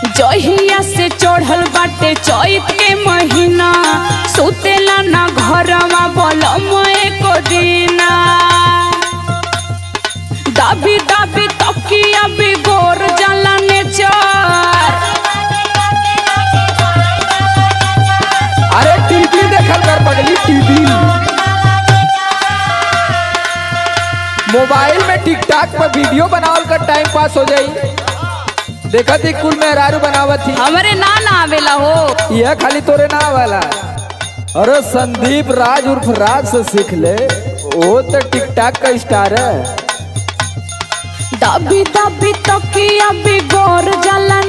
जहिया से चढ़ल बाटे चैत के महीना सुतेला ना घरवा बलम एको दिना दाबी दाबी तकिया बिगोर जाला नेचर। अरे टीवी देखल कर पगली, टीवी मोबाइल में टिकटॉक पर वीडियो बनावल कर टाइम पास हो जाई। देखा थी कुल मेहरारू बनावत थी, हमरे ना आवेला हो। यह खाली तोरे ना वाला। अरे संदीप राज उर्फ राज से सीख ले, वो तो टिकटॉक का स्टार है। दाबी दाबी तकिया बिगोर जाला